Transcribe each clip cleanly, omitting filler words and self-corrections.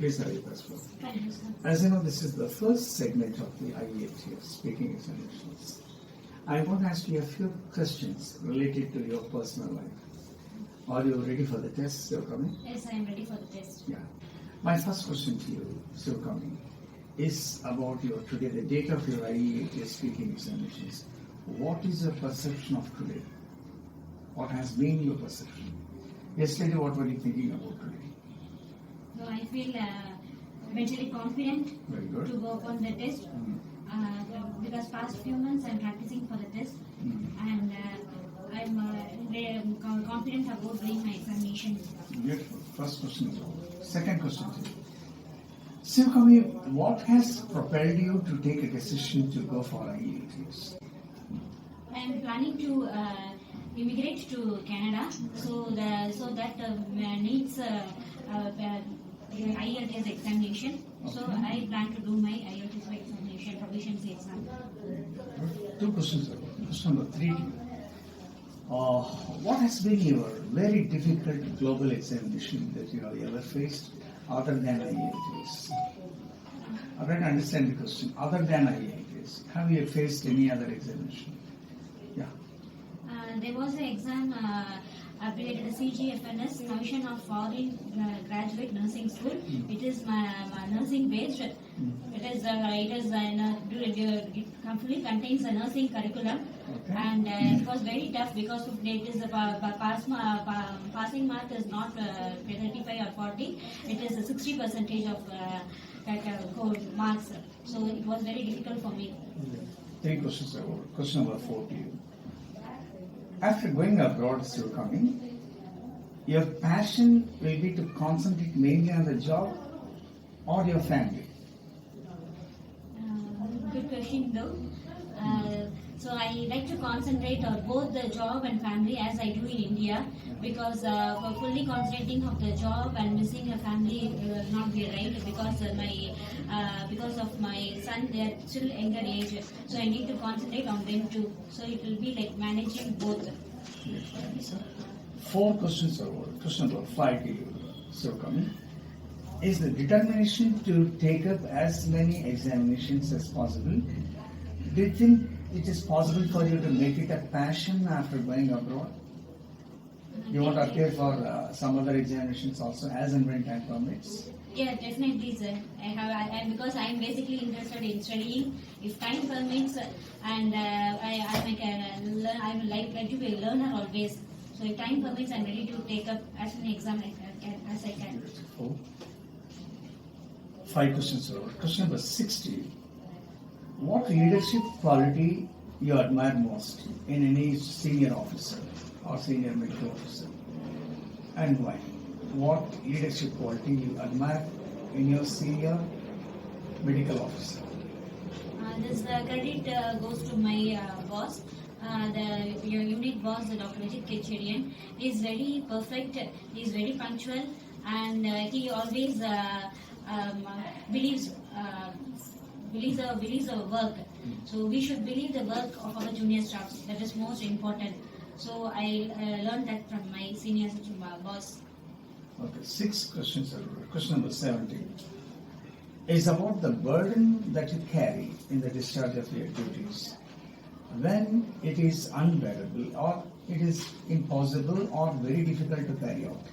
Please have your passport. Thank you, sir. As you know, this is the first segment of the IELTS speaking examinations. I want to ask you a few questions related to your personal life. Are you ready for the test, Sivagami? Yes, I am ready for the test. Yeah. My first question to you, Sivagami, is about your today, the date of your IELTS speaking examinations. What is your perception of today? What has been your perception? Yesterday, what were you thinking about today? So I feel mentally confident Very good. to go on the test because past few months I am practicing for the test and I'm confident about doing my examination. Beautiful. First question is over. Second question to you. Sivagami, what has propelled you to take a decision to go for IELTS? I am planning to immigrate to Canada, so that needs IELTS examination. So I plan to do my IELTS examination, proficiency exam. Two questions. Question number 3. What has been your very difficult global examination that you have ever faced other than IELTS? I don't understand the question. Other than IELTS, have you faced any other examination? Yeah. There was an exam related to CGFNS, Commission of Foreign Graduate Nursing School. It is nursing based. It completely contains a nursing curriculum, and it was very tough because it is passing mark is not 35 or 40. It is a 60% of marks. So it was very difficult for me. 3 questions ago. Question number 4 to you. After going abroad, Sivagami, your passion will be to concentrate mainly on the job or your family? Good question though. So I like to concentrate on both the job and family as I do in India, because for fully concentrating of the job and missing a family will not be right, because of my son, they are still younger age, so I need to concentrate on them too. So it will be like managing both. Yes, 4 questions over. Question number 5 to you, Sivagami. Is the determination to take up as many examinations as possible? Do you think it is possible for you to make it a passion after going abroad? You want to appear for some other examinations also as and when time permits? Yeah, definitely, sir. Because I am basically interested in studying. If time permits, and I would like to be a learner always. So if time permits, I am ready to take up as many exams as I can. Beautiful. 5 questions over. Question number 60. What leadership quality you admire most in any senior officer or senior medical officer, and why? What leadership quality you admire in your senior medical officer? This credit goes to my boss. Your unit boss, Dr. Vijit Kecherian, is very perfect. He is very punctual, and he always believes our work. So we should believe the work of our junior staffs. That is most important. So I learned that from my senior boss. Okay, 6 questions. Question number 17 is about the burden that you carry in the discharge of your duties. When it is unbearable or it is impossible or very difficult to carry out,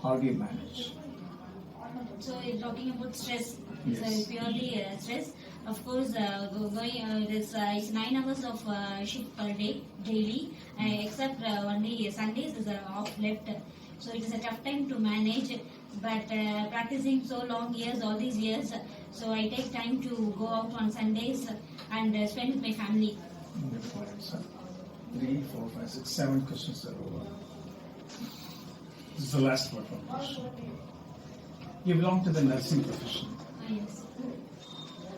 how do you manage? So you're talking about stress. Yes. So it's purely stress. Of course, it's 9 hours of shift per day, daily, except only Sundays is off left. So it is a tough time to manage, but practicing so long years, all these years, so I take time to go out on Sundays and spend with my family. Beautiful answer. 3, 4, 5, 6, 7 questions are over. This is the last one from us. You belong to the nursing profession. Yes.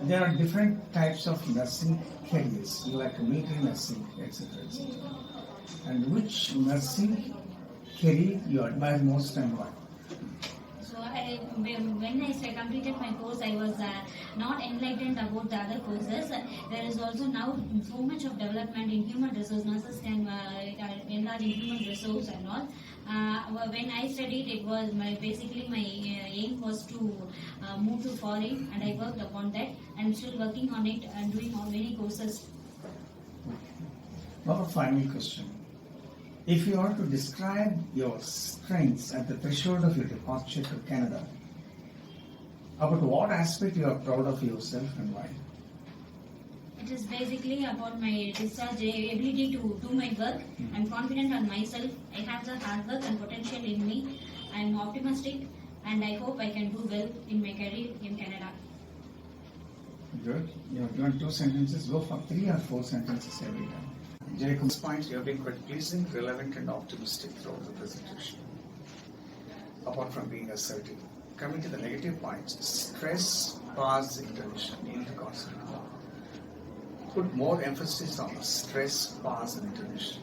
There are different types of nursing careers, like military nursing, etc., etc. And which nursing career you admire most and why? So when I completed my course, I was not enlightened about the other courses. There is also now so much of development in human resource. Nurses can enlarge in human resource and all. When I studied, it was basically my aim was to move to foreign, and I worked upon that. I'm still working on it and doing many courses. Now, a final question. If you are to describe your strengths at the threshold of your departure to Canada, about what aspect you are proud of yourself and why? It is basically about my discharge ability to do my work. I'm confident on myself. I have the hard work and potential in me. I'm optimistic, and I hope I can do well in my career in Canada. Good. You have given 2 sentences. Go for 3 or 4 sentences every time. Jacob's point, you have been quite pleasing, relevant, and optimistic throughout the presentation. Apart from being assertive. Coming to the negative points, stress, pause, intermission. You need to concentrate. Put more emphasis on the stress, pause, and intermission.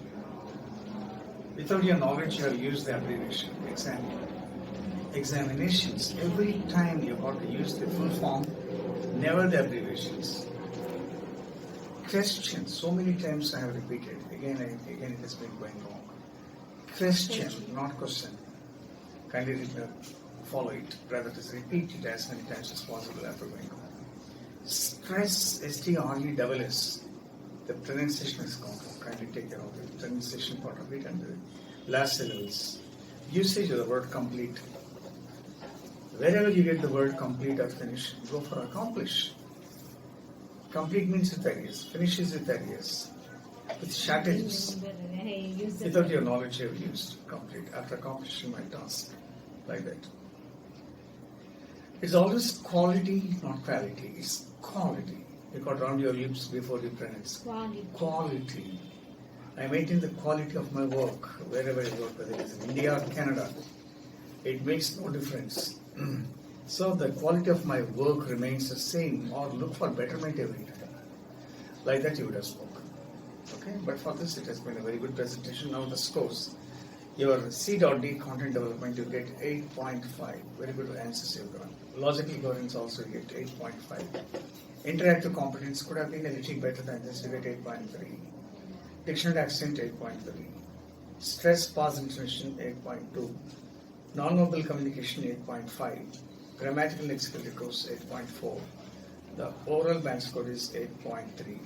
Without your knowledge, you have used the abbreviation, examinations. Every time you have to use the full form, never the abbreviations. Question, so many times I have repeated, again it has been going wrong. Question, not question. Kindly follow it, rather just repeat it as many times as possible after going wrong. Stress, S-T-R-E-S-S. The pronunciation is gone. Kindly take care of the pronunciation part of it and the last syllables. Usage of the word complete. Wherever you get the word complete or finish, go for accomplish. Complete means with areas, finishes with areas, with shortages. Without your knowledge, you have used complete after accomplishing my task, like that. It's always quality, not quality. It's quality. You got round your lips before you pronounce. Quality. I maintain the quality of my work wherever I work, whether it is in India or Canada. It makes no difference. So the quality of my work remains the same, or look for betterment every time. Like that you would have spoken. Okay, but for this it has been a very good presentation. Now the scores. Your C.D content development you get 8.5. Very good answers you've got. Logical coherence also you get 8.5. Interactive competence could have been a little better than this, you get 8.3. Dictionary accent 8.3. Stress pause intermission 8.2. Non-verbal communication 8.5. Grammatical lexical course 8.4. The oral band score is 8.3.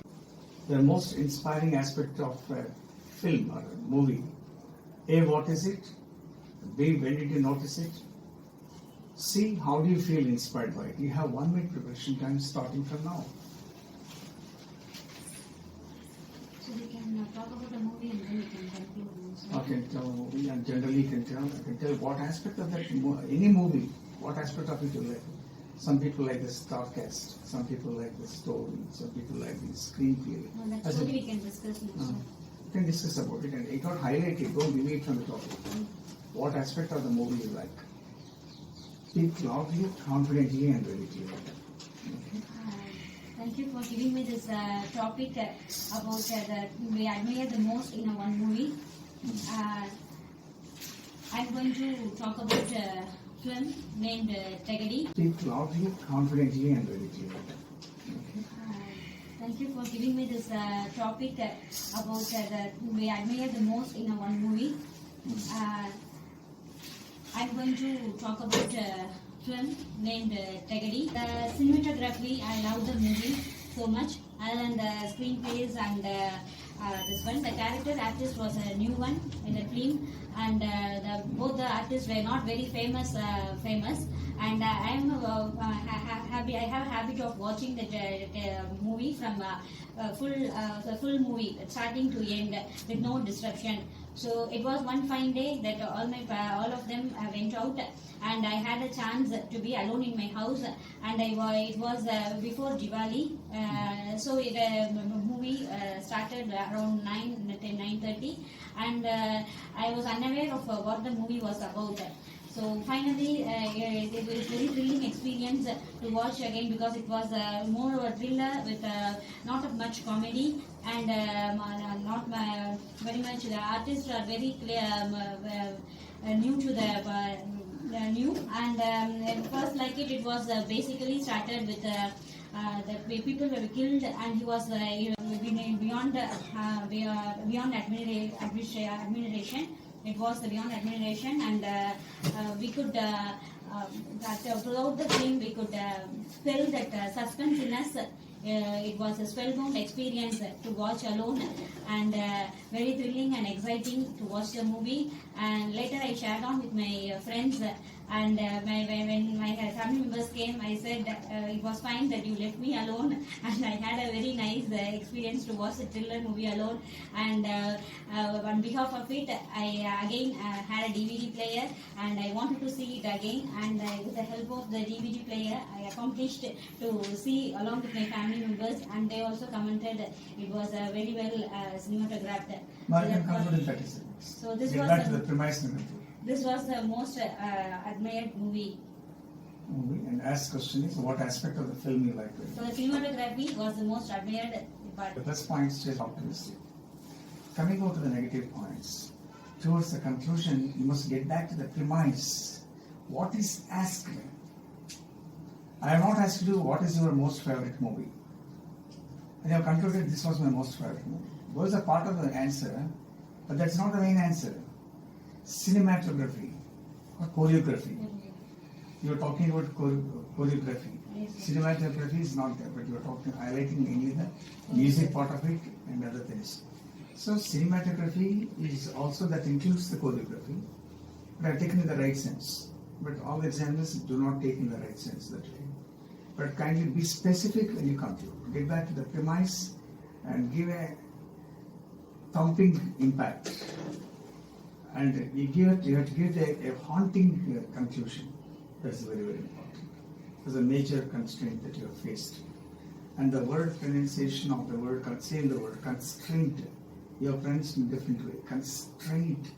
The most inspiring aspect of a film or a movie. A, what is it? B, when did you notice it? C, how do you feel inspired by it? You have 1 minute preparation time starting from now. So we can talk about the movie and then we can conclude. I can tell a movie and generally I can tell what aspect of that any movie, what aspect of it you like. Some people like the star cast, some people like the story, some people like the screenplay. No, that's what we can discuss now. You can discuss about it and it got highlighted, don't give it from the topic. What aspect of the movie you like? Speak loudly, confidently and very clearly. Okay. Thank you for giving me this topic about that we admire the most in one movie. I'm going to talk about a film named Tegadi. Speak loudly, confidently and very clearly. Okay. Thank you for giving me this topic about that we admire the most in one movie. I'm going to talk about a film named Tegadi. The cinematography, I love the movie so much, and the screenplays and this one. The character artist was a new one in the film, and both the artists were not very famous. And I am happy. I have a habit of watching the movie from full movie, starting to end, with no disruption. So it was one fine day that all of them went out, and I had a chance to be alone in my house. And it was before Diwali, so the movie started around 9:30, and I was unaware of what the movie was about. So finally, it was a very thrilling experience to watch again, because it was more of a thriller with not of much comedy, and not very much. The artists are very clear, new to the new, and first like it was basically started with the people were killed, and he was beyond admiration. It was beyond admiration, and we could throughout the film we could feel that suspense in us. It was a spellbound experience to watch alone, and very thrilling and exciting to watch the movie. And later I shared on with my friends, and when my family members came, I said it was fine that you left me alone, and I had a very nice experience to watch the thriller movie alone. And on behalf of it, I again had a DVD player, and I wanted to see it again. And with the help of the DVD player, I accomplished to see along with my family members, and they also commented it was very well cinematographed. Now you can conclude in 30 seconds. So this Get was back to the premise and conclude. this was the most admired movie. And ask question is, what aspect of the film you like? So the cinematography was the most admired part. The plus points is optimistic. Coming out to the negative points, towards the conclusion, you must get back to the premise. What is asked? I have not asked you what is your most favorite movie. And you have concluded this was my most favorite movie. Those are part of the answer, but that's not the main answer. Cinematography or choreography. You are talking about choreography. Cinematography is not there, but you are talking, highlighting mainly the music part of it and other things. So cinematography is also that includes the choreography, but I have taken in the right sense. But all examiners do not take in the right sense that way. But kindly be specific when you conclude. Get back to the premise and give a thumping impact. And you have to give a haunting conclusion. That's very, very important. There's a major constraint that you have faced. And the word pronunciation of the word, saying the word constraint, you have pronounced in a different way. Constraint.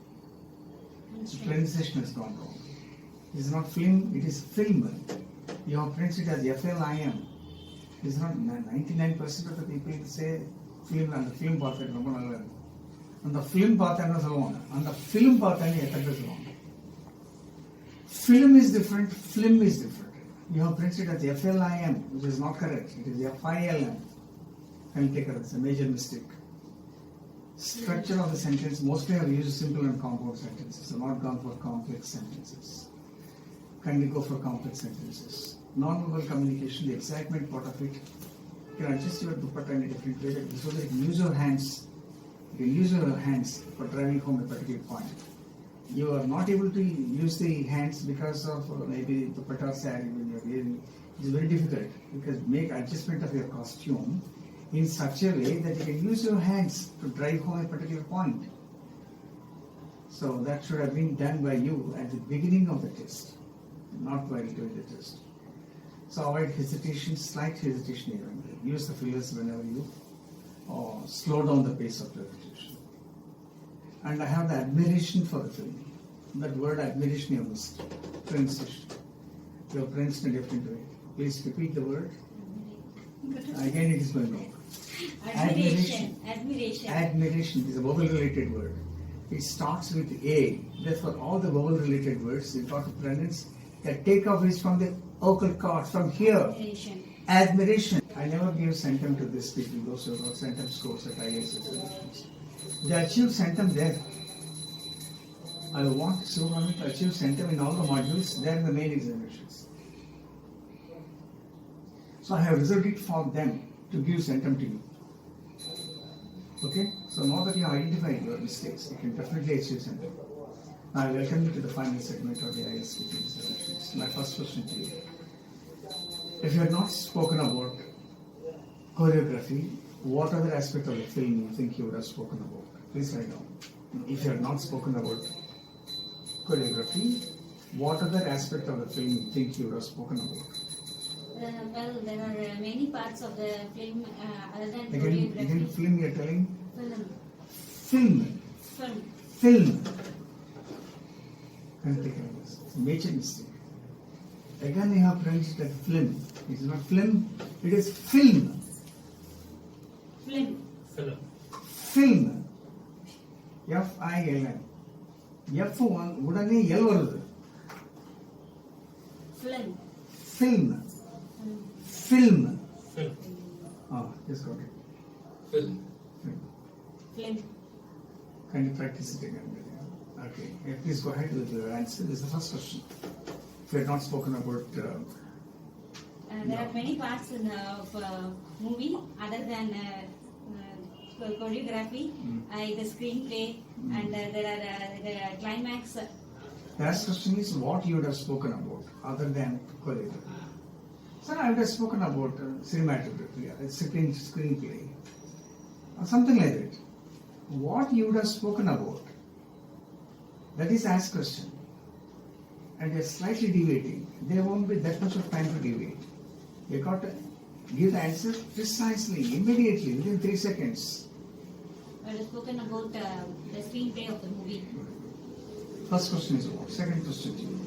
The pronunciation has gone wrong. It is not film, it is film. You have pronounced it as FLIM. It is not 99% of the people say film and the film part. And the film part and the film part and film is different, film is different. You have pronounced it as FLIM, which is not correct. It is FILM. Can take it as a major mistake. Structure of the sentence, mostly have used simple and compound sentences, so not gone for complex sentences. Kindly go for complex sentences. Non-verbal communication, the excitement part of it, you can adjust your dupatta in a different way so that you can use your hands. You can use your hands for driving home a particular point. You are not able to use the hands because of maybe dupatta sari when you are wearing. It is very difficult because make adjustment of your costume in such a way that you can use your hands to drive home a particular point. So that should have been done by you at the beginning of the test, not while doing the test. So avoid hesitation, slight hesitation even. Use the fillers whenever you slow down the pace of repetition. And I have the admiration for the film. That word admiration you must pronunciation. You have pronounced in a different way. Please repeat the word. Again it is going wrong. Admiration. Admiration is a vowel related word. It starts with A. Therefore, all the vowel related words you got to pronounce. The takeoff is from the vocal cord, from here. Admiration. I never give centum to these people, those who got centum scores at IAS examinations. They achieve centum there. I want Sivagami to achieve centum in all the modules there in the main examinations. So I have reserved it for them to give centum to you. Okay? So now that you have identified your mistakes, you can definitely achieve centum. Now I welcome you to the final segment of the IAS speaking examinations. My first question to you. If you had not spoken about choreography, what other aspect of the film you think you would have spoken about? Please write down. If you had not spoken about choreography, what other aspect of the film you think you would have spoken about? Well, there are many parts of the film other than Again, choreography. film you are telling? Film. Film. Can't take it as it's a major mistake. Again, you have pronounced that film. It is not film, it is film. Film. F-I-L-M. F1 உடனே L வருது. Film. Film. Film. Film. Film. Just got it. Film. Film. Film. Can you practice it again? Okay. Please go ahead with your answer. This is the first question. If we had not spoken about. There are many parts in movie other than choreography, the screenplay, and there are the climax. The last question is what you would have spoken about other than choreography. Sir, I would have spoken about cinematography, screenplay, or something like that. What you would have spoken about? That is asked question. And you're slightly deviating. There won't be that much of time to deviate. You got to give the answer precisely, immediately, within 3 seconds. I have spoken about the screenplay of the movie. First question is what? Second question to you.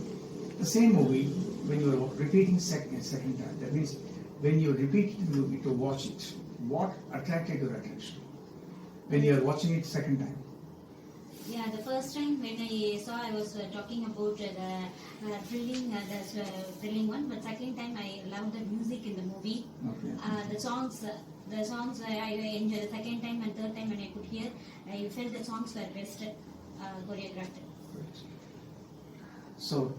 The same movie, when you are repeating second time, that means when you repeat the movie to watch it, what attracted your attention? When you are watching it second time. Yeah, the first time when I saw, I was talking about the thrilling one. But second time, I loved the music in the movie. Okay. The songs I enjoyed. The second time and third time when I could hear, I felt the songs were best choreographed. Great. So,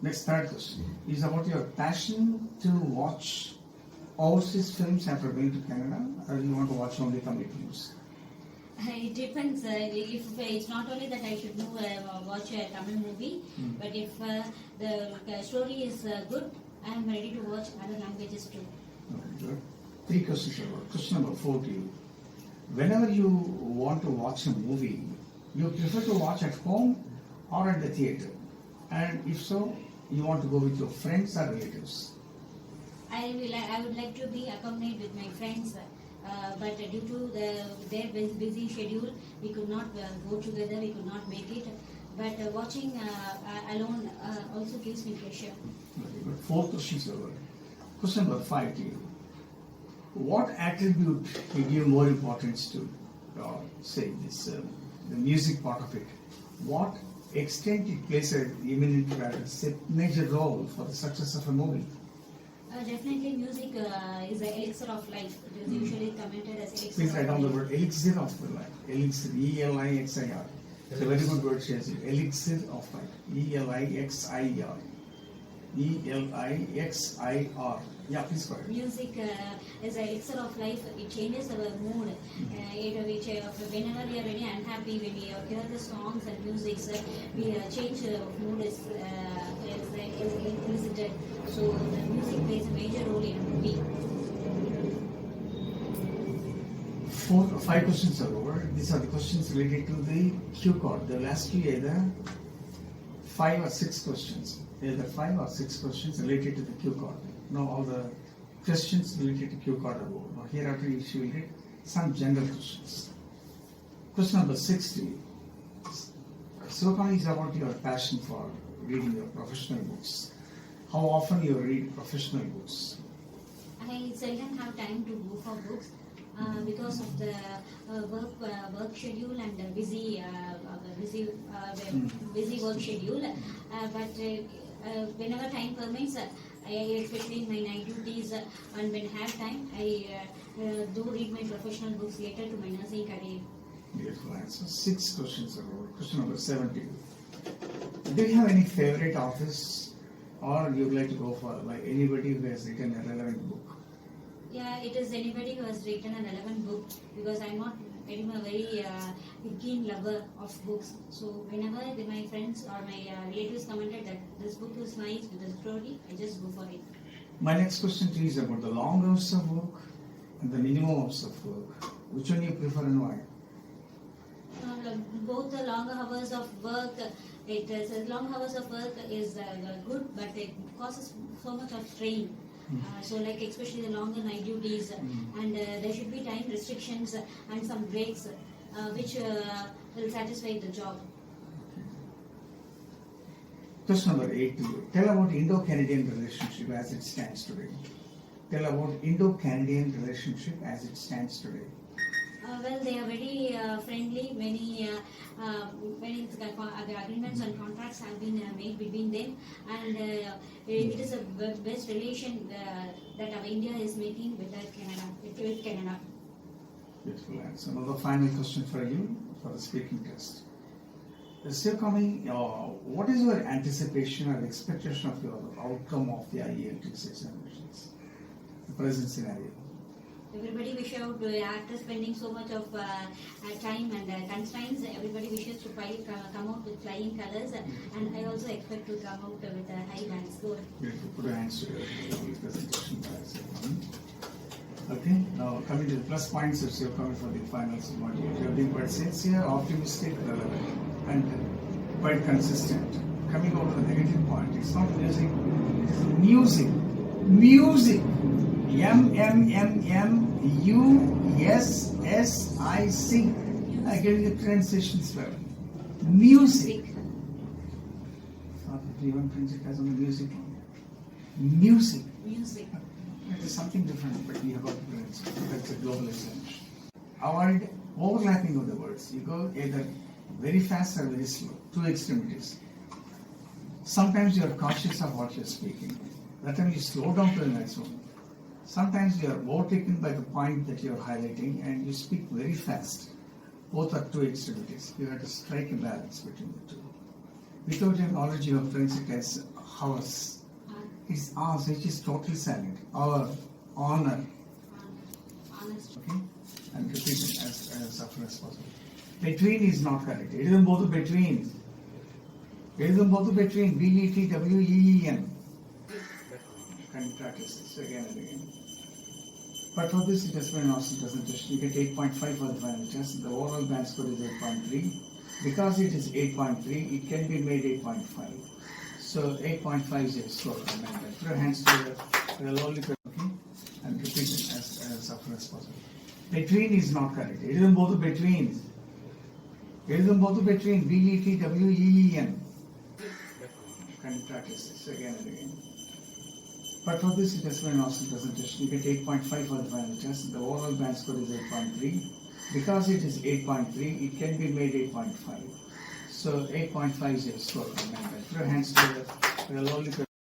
next third question is about your passion to watch overseas films after going to Canada, or you want to watch only Tamil films? It depends. If it's not only that I should watch a Tamil movie, but if the story is good, I am ready to watch other languages too. Okay, good. 3 questions about. Question number 4 to you. Whenever you want to watch a movie, you prefer to watch at home or at the theatre? And if so, you want to go with your friends or relatives? I would like to be accompanied with my friends, but due to their busy schedule, we could not go together. We could not make it. But watching alone also gives me pleasure. Okay, good. 4 questions over. Question number 5 to you. What attribute you give more importance to, say this, the music part of it? What extent it plays a major role for the success of a movie? Definitely, music is an elixir of life. It is usually commented as elixir. Please write of down the life. word elixir of the life. Elixir, E-L-I-X-I-R. It's a very good word, Shazi. Elixir of life. E-L-I-X-I-R. E-L-I-X-I-R. Yeah, please go ahead. Music is an elixir of life. It changes our mood. Whenever we are very unhappy, when we hear the songs and music, we change mood is elicited. So the music plays a major role in a movie. 5 questions are over. These are the questions related to the cue card. They will ask you either 5 or 6 questions. Either 5 or 6 questions related to the cue card. Now all the questions related to cue card are over. Now hereafter you will get some general questions. Question number 6 to you. Sivagami is about your passion for reading your professional books. How often you read professional books? I seldom have time to go for books because of the work schedule and the busy work schedule. But whenever time permits, especially in my night duties, and when I have time, I do read my professional books later to my nursing career. Beautiful answer. 6 questions are over. Question number 7 to you. Do you have any favorite authors, or you would like to go for like anybody who has written a relevant book? Yeah, it is anybody who has written a relevant book, because I'm not very keen lover of books. So whenever my friends or my relatives commented that this book is nice with the story, I just go for it. My next question to you is about the long hours of work and the minimum hours of work. Which one you prefer and why? Both the long hours of work, long hours of work is good, but it causes so much of strain. So like especially the longer night duties, and there should be time restrictions and some breaks which will satisfy the job. Question number 8 to you. Tell about Indo-Canadian relationship as it stands today. Tell about Indo-Canadian relationship as it stands today. Well, they are very friendly. Many the agreements and contracts have been made between them, and it is a best relation that our India is making with Canada. With Canada. Beautiful answer. Another final question for you for the speaking test. Sivagami, what is your anticipation or expectation of your outcome of the IELTS examinations? The present scenario. Everybody wishes after spending so much of time and constraints, everybody wishes to come out with flying colors, and I also expect to come out with a high band score. Beautiful. Put your hands together for the presentation by Sivagami. Okay, now coming to the plus points of Sivagami for the finals module. You have been quite sincere, optimistic, relevant, and quite consistent. Coming out to the negative point, it's not music, it is music. Music. M-M-M-M-U-S-S-I-C. I gave you the transitions well. Music. Thought that even print it as on the music. Music. Music. It is something different, but we have got to print it. That's a global essential. Avoid overlapping of the words. You go either very fast or very slow. Two extremities. Sometimes you are cautious of what you are speaking. That time you slow down to the maximum. Sometimes you are overtaken by the point that you are highlighting and you speak very fast. Both are two extremities. You have to strike a balance between the two. Without your knowledge, you have pronounced it as hours. It's ours, which is totally silent. Our honor. Honest. Okay? And repeat it as often as possible. Between is not correct. It is both between. It is both between. B-E-T-W-E-E-N. Can practice this again and again. But for this assessment and also presentation, you get 8.5 for the final test. The overall band score is 8.3. Because it is 8.3, it can be made 8.5. So 8.5 is your score. Remember, put your hands together. We'll only okay, and repeat it as often as possible. Between is not correct. It is both between. It is both between. B-E-T-W-E-E-N. Can practice this again and again. But for this assessment and also presentation, you get 8.5 for the final test. The overall band score is 8.3. Because it is 8.3, it can be made 8.5. So 8.5 is your score. Remember, put your hands together. We'll only